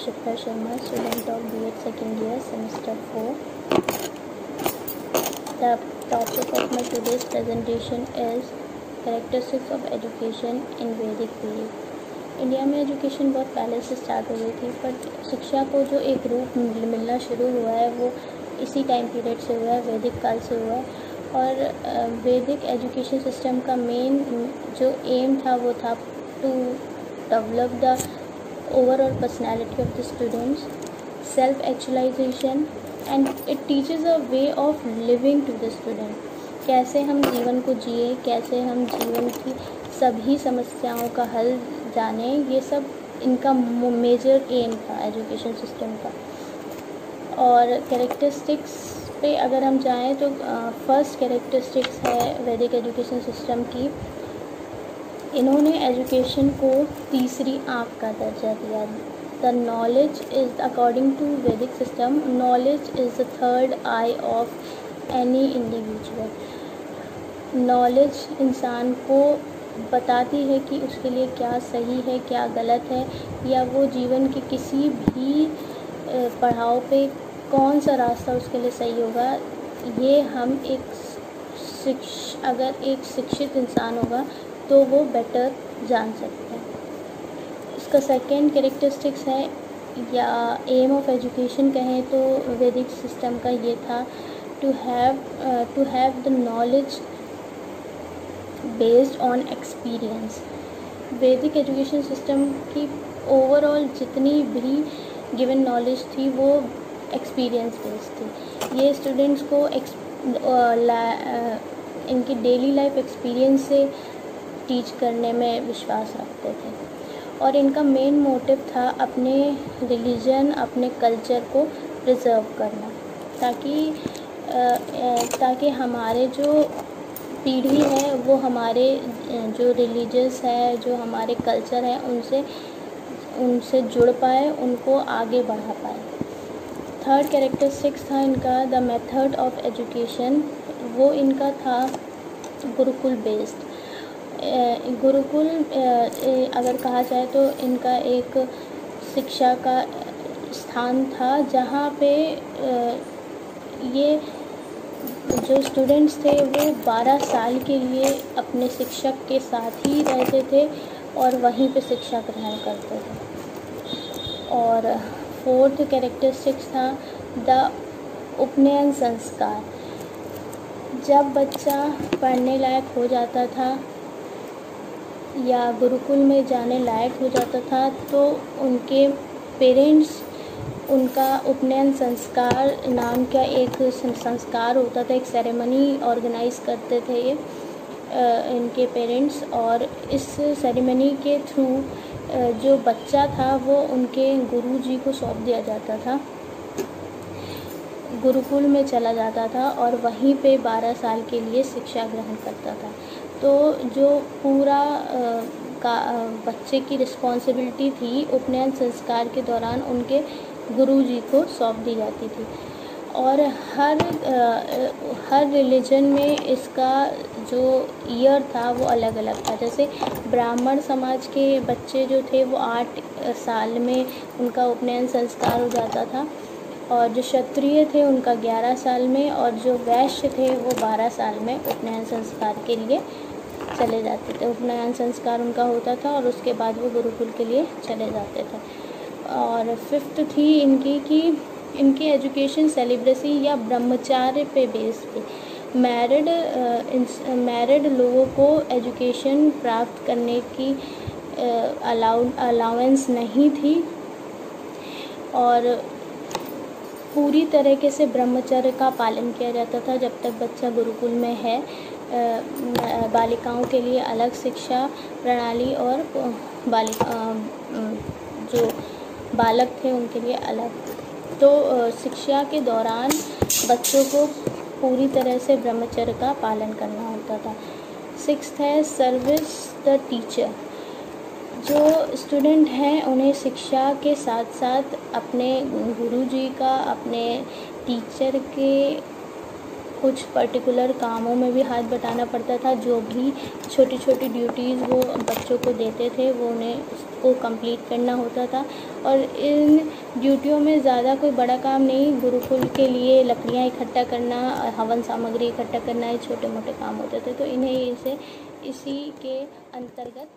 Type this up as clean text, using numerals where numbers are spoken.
Shikha Sharma, student of B.Ed second year, semester 4. The topic of my today's presentation is characteristics of education in Vedic period. India में education बहुत पहले से start हो गई थी, पर शिक्षा को जो एक रूप मिलना शुरू हुआ है वो इसी टाइम पीरियड से हुआ है, वैदिक काल से हुआ है। और वैदिक एजुकेशन सिस्टम का मेन जो एम था वो था to develop the overall personality of the students, self actualization, and it teaches a way of living to the student. कैसे हम जीवन को जिए, कैसे हम जीवन की सभी समस्याओं का हल जाने, ये सब इनका मेजर एम था एजुकेशन सिस्टम का। और कैरेक्टरिस्टिक्स पे अगर हम जाएं तो फर्स्ट कैरेक्टरिस्टिक्स है वैदिक एजुकेशन सिस्टम की, इन्होंने एजुकेशन को तीसरी आँख का दर्जा दिया। The knowledge is according to Vedic system, knowledge is the third eye of any individual. Knowledge इंसान को बताती है कि उसके लिए क्या सही है, क्या गलत है, या वो जीवन के किसी भी पड़ाव पे कौन सा रास्ता उसके लिए सही होगा। ये हम अगर एक शिक्षित इंसान होगा तो वो बेटर जान सकते हैं। इसका सेकेंड कैरेक्टरिस्टिक्स है या एम ऑफ एजुकेशन कहें तो वैदिक सिस्टम का ये था to have the knowledge based on experience. वैदिक एजुकेशन सिस्टम की ओवरऑल जितनी भी गिवन नॉलेज थी वो एक्सपीरियंस बेस्ड थी। ये स्टूडेंट्स को इनकी डेली लाइफ एक्सपीरियंस से टीच करने में विश्वास रखते थे, और इनका मेन मोटिव था अपने रिलीजन, अपने कल्चर को प्रिजर्व करना, ताकि हमारे जो पीढ़ी है वो हमारे जो रिलीजियस है, जो हमारे कल्चर है, उनसे जुड़ पाए, उनको आगे बढ़ा पाए। थर्ड कैरेक्टरिस्टिक्स था इनका द मेथड ऑफ एजुकेशन, वो इनका था गुरुकुल बेस्ड। गुरुकुल अगर कहा जाए तो इनका एक शिक्षा का स्थान था जहाँ पे ये जो स्टूडेंट्स थे वो 12 साल के लिए अपने शिक्षक के साथ ही रहते थे और वहीं पे शिक्षा ग्रहण करते थे। और फोर्थ कैरेक्टरिस्टिक्स था द उपनयन संस्कार। जब बच्चा पढ़ने लायक हो जाता था या गुरुकुल में जाने लायक हो जाता था तो उनके पेरेंट्स उनका उपनयन संस्कार नाम का एक संस्कार होता था, एक सेरेमनी ऑर्गेनाइज करते थे इनके पेरेंट्स, और इस सेरेमनी के थ्रू जो बच्चा था वो उनके गुरुजी को सौंप दिया जाता था, गुरुकुल में चला जाता था और वहीं पे 12 साल के लिए शिक्षा ग्रहण करता था। तो जो पूरा बच्चे की रिस्पॉन्सिबिलिटी थी उपनयन संस्कार के दौरान उनके गुरुजी को सौंप दी जाती थी। और हर रिलीजन में इसका जो ईयर था वो अलग अलग था। जैसे ब्राह्मण समाज के बच्चे जो थे वो 8 साल में उनका उपनयन संस्कार हो जाता था, और जो क्षत्रिय थे उनका 11 साल में, और जो वैश्य थे वो 12 साल में उपनयन संस्कार के लिए चले जाते थे। उपनयन संस्कार उनका होता था और उसके बाद वो गुरुकुल के लिए चले जाते थे। और फिफ्थ थी इनकी कि इनकी एजुकेशन सेलिब्रेसी या ब्रह्मचार्य पे बेस्ड थी। मैरिड लोगों को एजुकेशन प्राप्त करने की अलाउंस नहीं थी, और पूरी तरीके से ब्रह्मचर्य का पालन किया जाता था जब तक बच्चा गुरुकुल में है। बालिकाओं के लिए अलग शिक्षा प्रणाली और जो बालक थे उनके लिए अलग। तो शिक्षा के दौरान बच्चों को पूरी तरह से ब्रह्मचर्य का पालन करना होता था। सिक्स्थ है सर्विस द टीचर। जो स्टूडेंट हैं उन्हें शिक्षा के साथ साथ अपने गुरुजी का, अपने टीचर कुछ पर्टिकुलर कामों में भी हाथ बटाना पड़ता था। जो भी छोटी छोटी ड्यूटीज़ वो बच्चों को देते थे वो उन्हें उसको कंप्लीट करना होता था। और इन ड्यूटियों में ज़्यादा कोई बड़ा काम नहीं, गुरुकुल के लिए लकड़ियाँ इकट्ठा करना, हवन सामग्री इकट्ठा करना, ये छोटे मोटे काम होते थे। तो इन्हें इसी के अंतर्गत